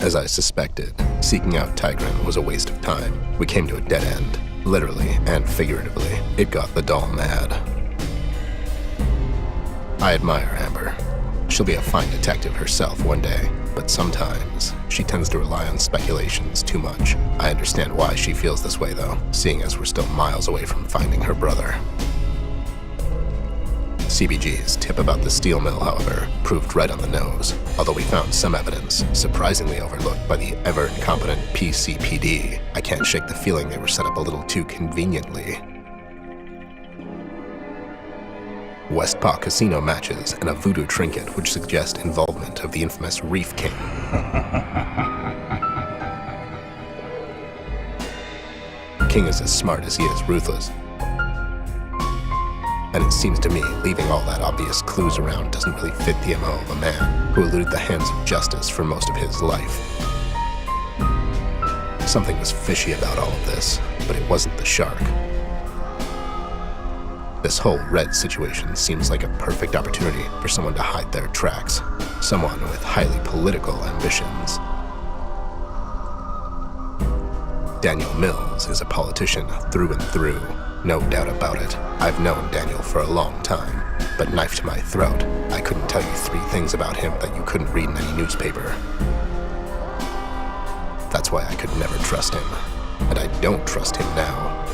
As I suspected, seeking out Tigran was a waste of time. We came to a dead end, literally and figuratively. It got the doll mad. I admire Amber. She'll be a fine detective herself one day, but sometimes she tends to rely on speculations too much. I understand why she feels this way though, seeing as we're still miles away from finding her brother. CBG's tip about the steel mill, however, proved right on the nose, although we found some evidence, surprisingly overlooked by the ever-incompetent PCPD. I can't shake the feeling they were set up a little too conveniently. Westpaw casino matches and a voodoo trinket which suggest involvement of the infamous Reef King. King is as smart as he is ruthless. And it seems to me leaving all that obvious clues around doesn't really fit the MO of a man who eluded the hands of justice for most of his life. Something was fishy about all of this, but it wasn't the shark. This whole Red situation seems like a perfect opportunity for someone to hide their tracks. Someone with highly political ambitions. Daniel Mills is a politician through and through, no doubt about it. I've known Daniel for a long time, but knife to my throat, I couldn't tell you 3 things about him that you couldn't read in any newspaper. That's why I could never trust him, and I don't trust him now.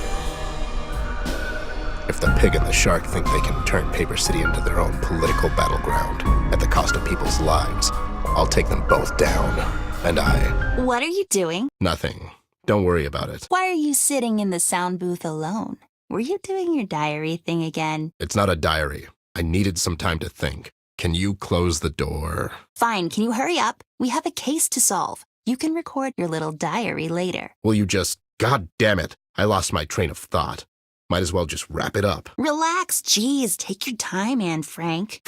If the pig and the shark think they can turn Paper City into their own political battleground at the cost of people's lives, I'll take them both down, and I... What are you doing? Nothing. Don't worry about it. Why are you sitting in the sound booth alone? Were you doing your diary thing again? It's not a diary. I needed some time to think. Can you close the door? Fine, can you hurry up? We have a case to solve. You can record your little diary later. Will you just... God damn it. I lost my train of thought. Might as well just wrap it up. Relax, geez. Take your time, Anne Frank.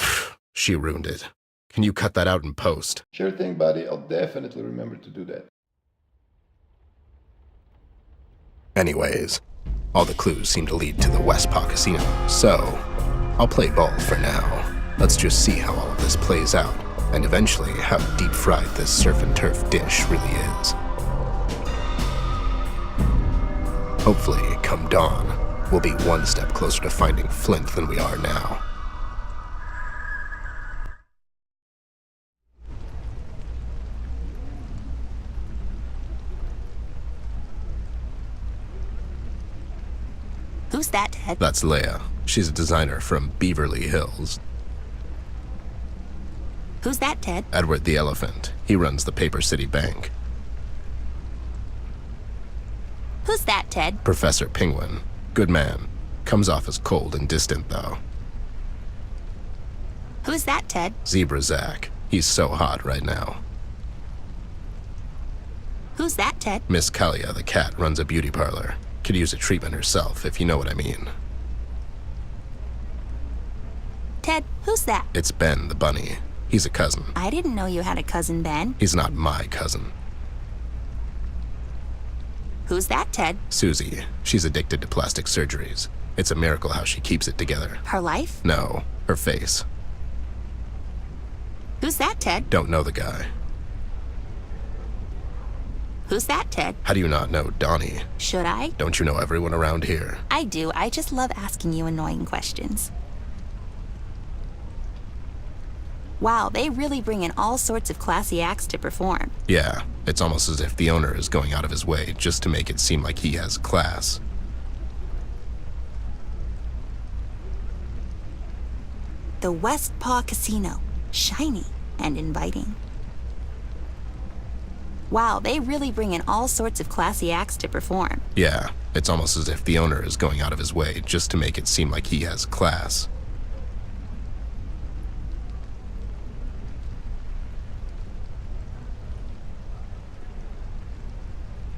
She ruined it. Can you cut that out in post? Sure thing, buddy. I'll definitely remember to do that. Anyways, all the clues seem to lead to the Westpaw Casino, so I'll play ball for now. Let's just see how all of this plays out, and eventually how deep-fried this surf and turf dish really is. Hopefully, come dawn, we'll be one step closer to finding Flint than we are now. Who's that, Ted? That's Leia. She's a designer from Beverly Hills. Who's that, Ted? Edward the Elephant. He runs the Paper City Bank. Who's that, Ted? Professor Penguin. Good man. Comes off as cold and distant, though. Who's that, Ted? Zebra Zach. He's so hot right now. Who's that, Ted? Miss Kalia the cat runs a beauty parlor. Could use a treatment herself, if you know what I mean. Ted, who's that? It's Ben the bunny. He's a cousin. I didn't know you had a cousin, Ben. He's not my cousin. Who's that, Ted? Susie. She's addicted to plastic surgeries. It's a miracle how she keeps it together. Her life? No, her face. Who's that, Ted? Don't know the guy. Who's that, Ted? How do you not know Donnie? Should I? Don't you know everyone around here? I do. I just love asking you annoying questions. Wow, they really bring in all sorts of classy acts to perform. Yeah, it's almost as if the owner is going out of his way just to make it seem like he has class. The Westpaw Casino. Shiny and inviting. Wow, they really bring in all sorts of classy acts to perform. Yeah, it's almost as if the owner is going out of his way just to make it seem like he has class.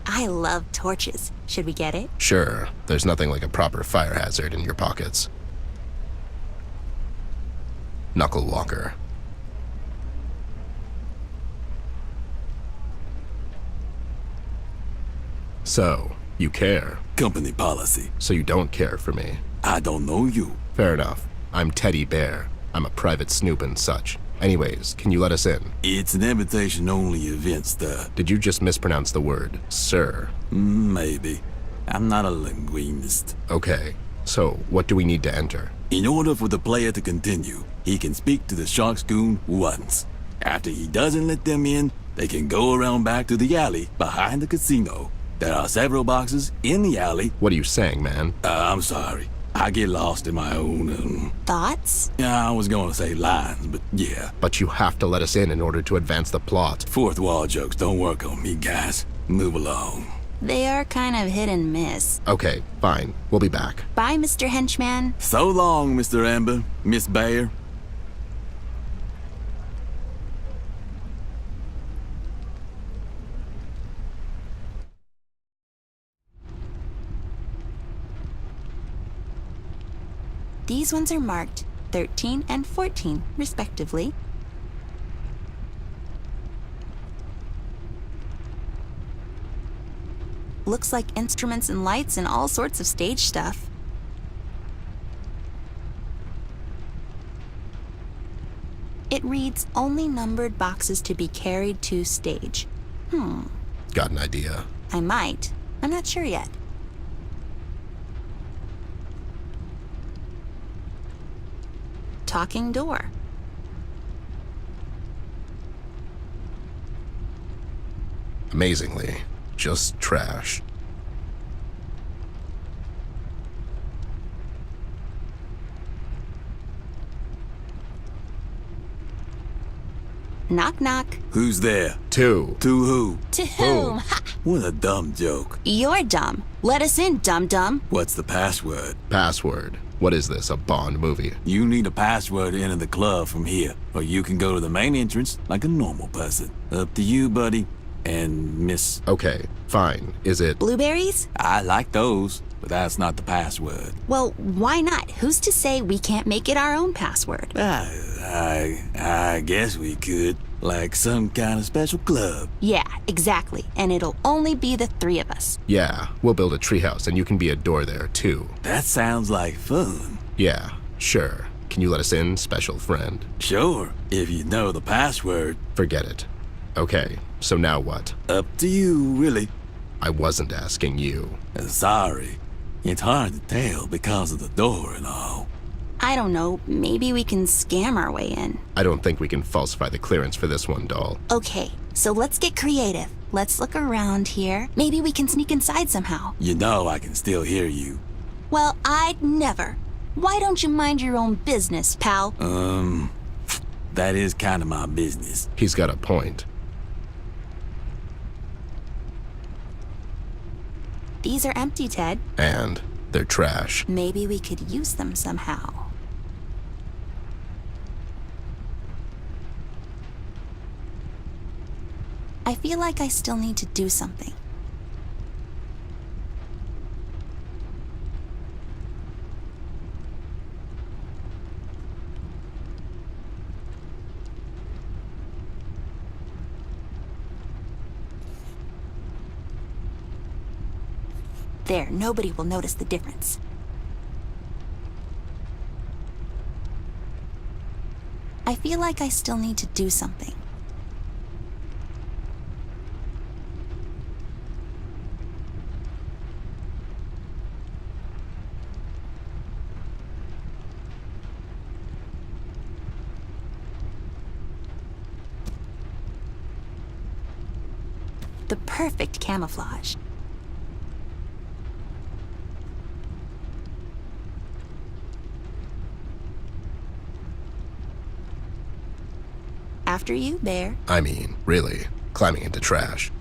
I love torches. Should we get it? Sure, there's nothing like a proper fire hazard in your pockets. Knuckle Walker. So, you care. Company policy. So you don't care for me. I don't know you. Fair enough. I'm Teddy Bear. I'm a private snoop and such. Anyways, can you let us in? It's an invitation-only event, sir. Did you just mispronounce the word, sir? Maybe. I'm not a linguist. Okay, so what do we need to enter? In order for the player to continue, he can speak to the Shark's goon once. After he doesn't let them in, they can go around back to the alley behind the casino. There are several boxes in the alley. What are you saying, man? I'm sorry. I get lost in my own, Thoughts? I was going to say lines, but yeah. But you have to let us in order to advance the plot. Fourth wall jokes don't work on me, guys. Move along. They are kind of hit and miss. Okay, fine. We'll be back. Bye, Mr. Henchman. So long, Mr. Amber, Miss Bayer. These ones are marked 13 and 14, respectively. Looks like instruments and lights and all sorts of stage stuff. It reads, only numbered boxes to be carried to stage. Got an idea? I might. I'm not sure yet. Talking door. Amazingly, just trash. Knock, knock. Who's there? Two. To who? To whom? Ha! What a dumb joke. You're dumb. Let us in, dum-dum. What's the password? Password. What is this, a Bond movie? You need a password to enter the club from here, or you can go to the main entrance like a normal person. Up to you, buddy. And miss. Okay, fine. Is it... Blueberries? I like those, but that's not the password. Well, why not? Who's to say we can't make it our own password? I guess we could. Like some kind of special club. Yeah, exactly. And it'll only be the three of us. Yeah, we'll build a treehouse and you can be a door there, too. That sounds like fun. Yeah, sure. Can you let us in, special friend? Sure, if you know the password. Forget it. Okay, so now what? Up to you, really. I wasn't asking you. Sorry. It's hard to tell because of the door and all. I don't know, maybe we can scam our way in. I don't think we can falsify the clearance for this one, doll. Okay, so let's get creative. Let's look around here. Maybe we can sneak inside somehow. You know I can still hear you. Well, I'd never. Why don't you mind your own business, pal? That is kind of my business. He's got a point. These are empty, Ted. And they're trash. Maybe we could use them somehow. I feel like I still need to do something. There, nobody will notice the difference. I feel like I still need to do something. The perfect camouflage. After you, Bear. I mean, really, climbing into trash.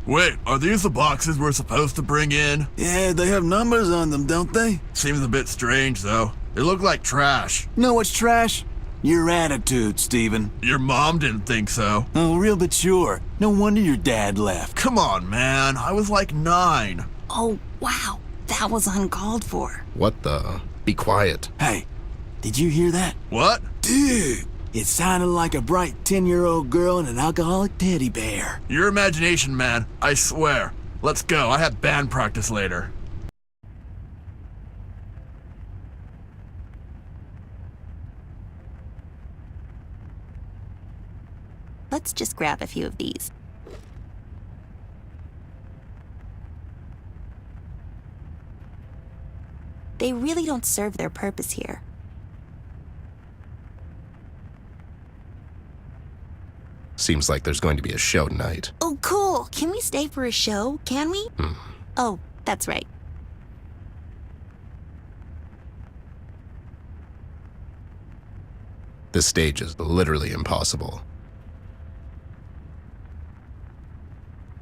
Wait, are these the boxes we're supposed to bring in? Yeah, they have numbers on them, don't they? Seems a bit strange, though. They look like trash. Know what's trash? Your attitude, Steven. Your mom didn't think so. Oh, real but sure. No wonder your dad left. Come on, man. I was like 9. Oh, wow. That was uncalled for. What the? Be quiet. Hey, did you hear that? What? Dude, it sounded like a bright 10-year-old girl and an alcoholic teddy bear. Your imagination, man. I swear. Let's go. I have band practice later. Let's just grab a few of these. They really don't serve their purpose here. Seems like there's going to be a show tonight. Oh, cool. Can we stay for a show? Can we? Oh, that's right. This stage is literally impossible.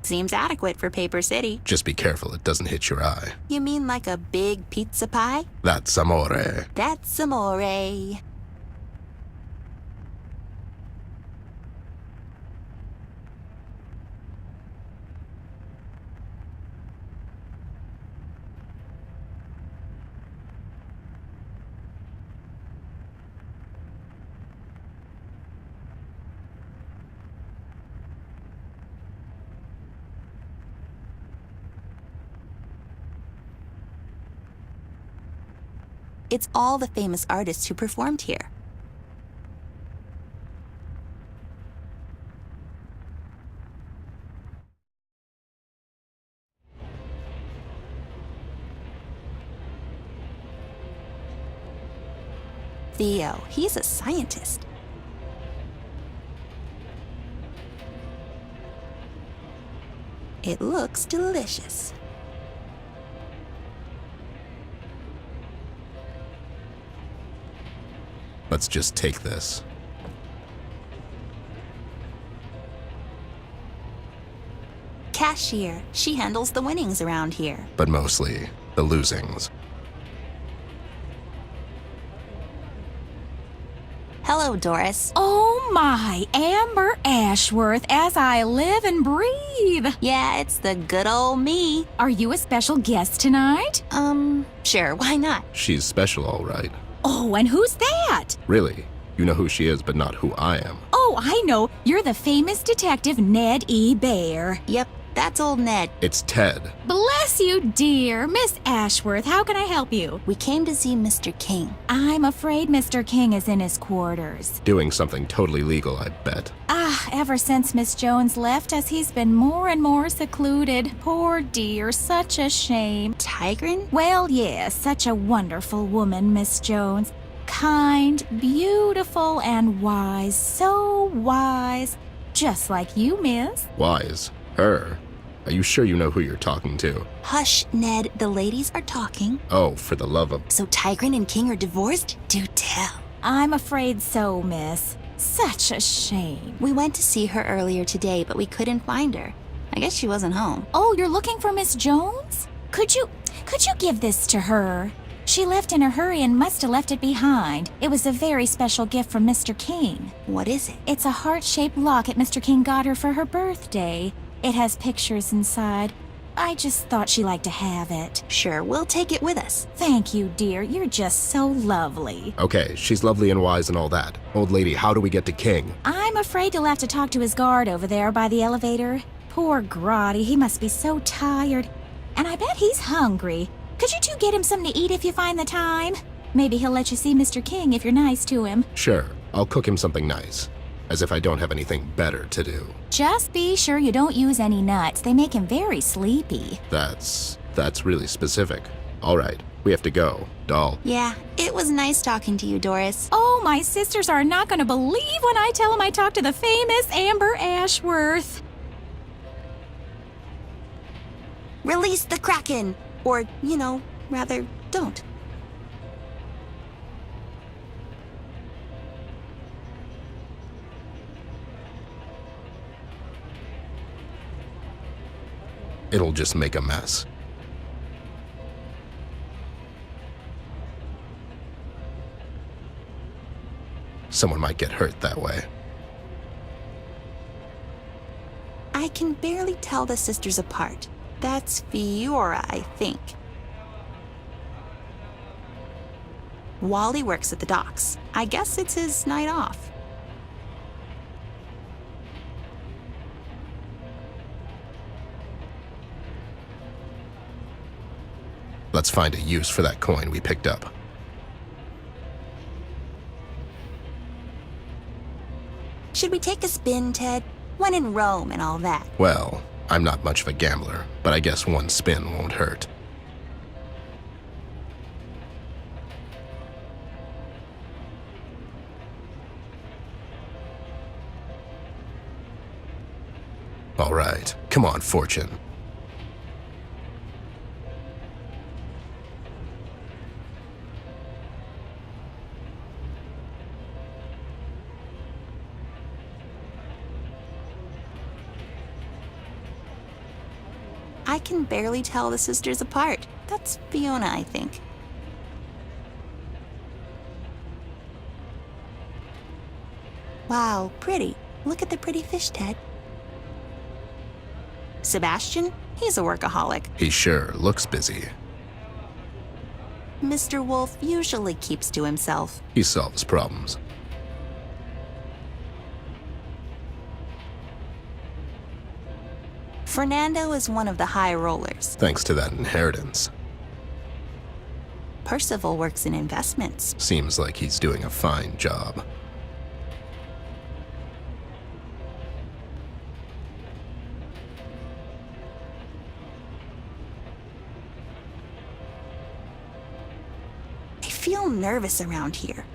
Seems adequate for Paper City. Just be careful it doesn't hit your eye. You mean like a big pizza pie? That's amore. That's amore. It's all the famous artists who performed here. Theo, he's a scientist. It looks delicious. Let's just take this. Cashier, she handles the winnings around here. But mostly the losings. Hello, Doris. Oh my, Amber Ashworth, as I live and breathe. Yeah, it's the good old me. Are you a special guest tonight? Sure, why not? She's special, all right. Oh, and who's that? Really? You know who she is, but not who I am. Oh, I know. You're the famous detective Ned E. Bear. Yep, that's old Ned. It's Ted. Bless you, dear. Miss Ashworth, how can I help you? We came to see Mr. King. I'm afraid Mr. King is in his quarters. Doing something totally legal, I bet. Ever since Miss Jones left us, he's been more and more secluded. Poor dear, such a shame. Tigrin? Well, yes, such a wonderful woman, Miss Jones. Kind, beautiful, and wise. So wise. Just like you, miss. Wise? Her? Are you sure you know who you're talking to? Hush, Ned. The ladies are talking. Oh, for the love of... So Tigrin and King are divorced? Do tell. I'm afraid so, miss. Such a shame. We went to see her earlier today, but we couldn't find her. I guess she wasn't home. Oh, you're looking for Miss Jones? Could you give this to her? She left in a hurry and must have left it behind. It was a very special gift from Mr. King. What is it? It's a heart-shaped locket Mr. King got her for her birthday. It has pictures inside. I just thought she'd like to have it. Sure, we'll take it with us. Thank you, dear. You're just so lovely. Okay, she's lovely and wise and all that. Old lady, how do we get to King? I'm afraid you'll have to talk to his guard over there by the elevator. Poor Grotty, he must be so tired. And I bet he's hungry. Could you two get him something to eat if you find the time? Maybe he'll let you see Mr. King if you're nice to him. Sure, I'll cook him something nice. As if I don't have anything better to do. Just be sure you don't use any nuts. They make him very sleepy. That's really specific. All right, we have to go. Doll. Yeah, it was nice talking to you, Doris. Oh, my sisters are not going to believe when I tell them I talked to the famous Amber Ashworth. Release the Kraken! Or, rather, don't. It'll just make a mess. Someone might get hurt that way. I can barely tell the sisters apart. That's Fiora, I think. Wally works at the docks. I guess it's his night off. Let's find a use for that coin we picked up. Should we take a spin, Ted? When in Rome and all that. Well, I'm not much of a gambler, but I guess one spin won't hurt. All right, come on, Fortune. I can barely tell the sisters apart. That's Fiona, I think. Wow, pretty. Look at the pretty fish, Ted. Sebastian? He's a workaholic. He sure looks busy. Mr. Wolf usually keeps to himself. He solves problems. Fernando is one of the high rollers. Thanks to that inheritance. Percival works in investments. Seems like he's doing a fine job. I feel nervous around here.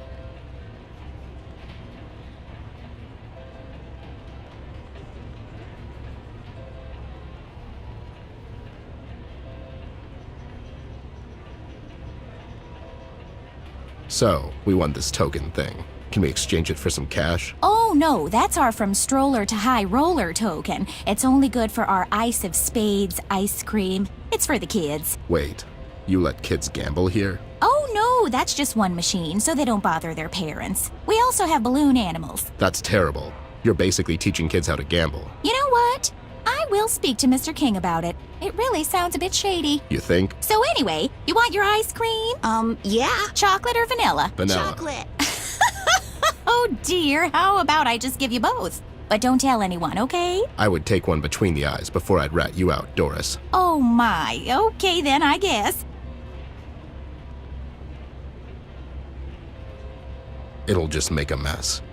So, we won this token thing. Can we exchange it for some cash? Oh no, that's our from stroller to high roller token. It's only good for our ice of spades ice cream. It's for the kids. Wait, you let kids gamble here? Oh no, that's just one machine, so they don't bother their parents. We also have balloon animals. That's terrible. You're basically teaching kids how to gamble. You know what? I will speak to Mr. King about it. It really sounds a bit shady. You think? So anyway, you want your ice cream? Yeah. Chocolate or vanilla? Vanilla. Chocolate. Oh dear, how about I just give you both? But don't tell anyone, okay? I would take one between the eyes before I'd rat you out, Doris. Oh my, okay then, I guess. It'll just make a mess.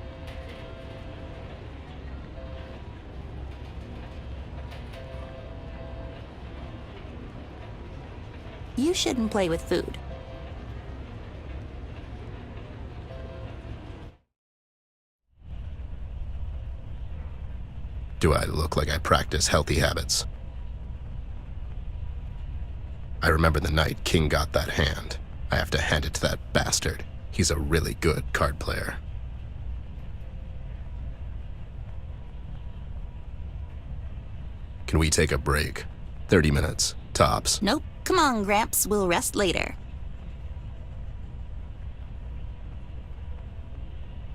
You shouldn't play with food. Do I look like I practice healthy habits? I remember the night King got that hand. I have to hand it to that bastard. He's a really good card player. Can we take a break? 30 minutes, tops. Nope. Come on, Gramps. We'll rest later.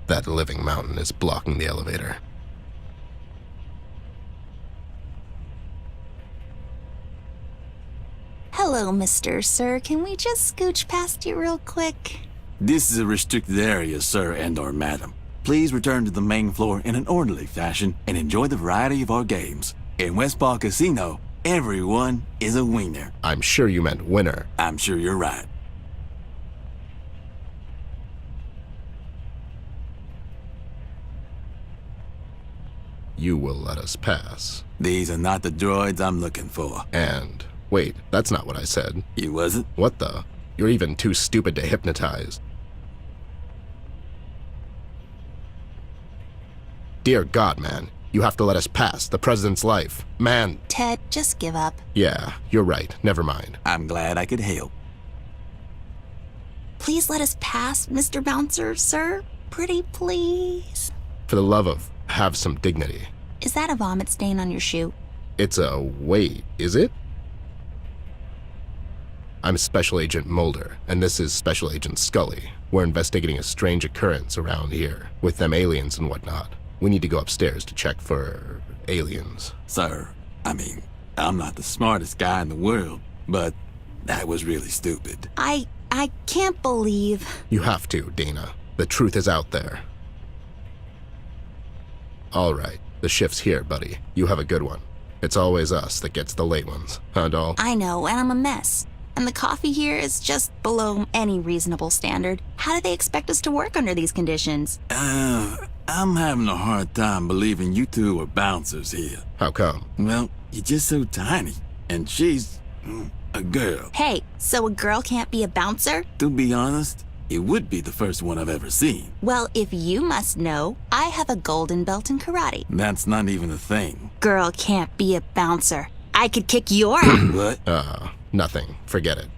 That living mountain is blocking the elevator. Hello, Mr. Sir. Can we just scooch past you real quick? This is a restricted area, sir and/or madam. Please return to the main floor in an orderly fashion and enjoy the variety of our games. In Westpaw Casino, everyone is a winner. I'm sure you meant winner. I'm sure you're right. You will let us pass. These are not the droids I'm looking for. And, wait, that's not what I said. You wasn't? What the? You're even too stupid to hypnotize. Dear God, man. You have to let us pass. The president's life. Man. Ted, just give up. Yeah, you're right. Never mind. I'm glad I could help. Please let us pass, Mr. Bouncer, sir. Pretty please. For the love of, have some dignity. Is that a vomit stain on your shoe? It's a wait, is it? I'm Special Agent Mulder, and this is Special Agent Scully. We're investigating a strange occurrence around here, with them aliens and whatnot. We need to go upstairs to check for aliens. Sir, I'm not the smartest guy in the world, but that was really stupid. I can't believe... You have to, Dana. The truth is out there. All right, the shift's here, buddy. You have a good one. It's always us that gets the late ones, huh, doll? I know, and I'm a mess. And the coffee here is just below any reasonable standard. How do they expect us to work under these conditions? I'm having a hard time believing you two are bouncers here. How come? Well, you're just so tiny, and she's a girl. Hey, so a girl can't be a bouncer? To be honest, it would be the first one I've ever seen. Well, if you must know, I have a golden belt in karate. That's not even a thing. Girl can't be a bouncer. I could kick your ass. What? Nothing. Forget it.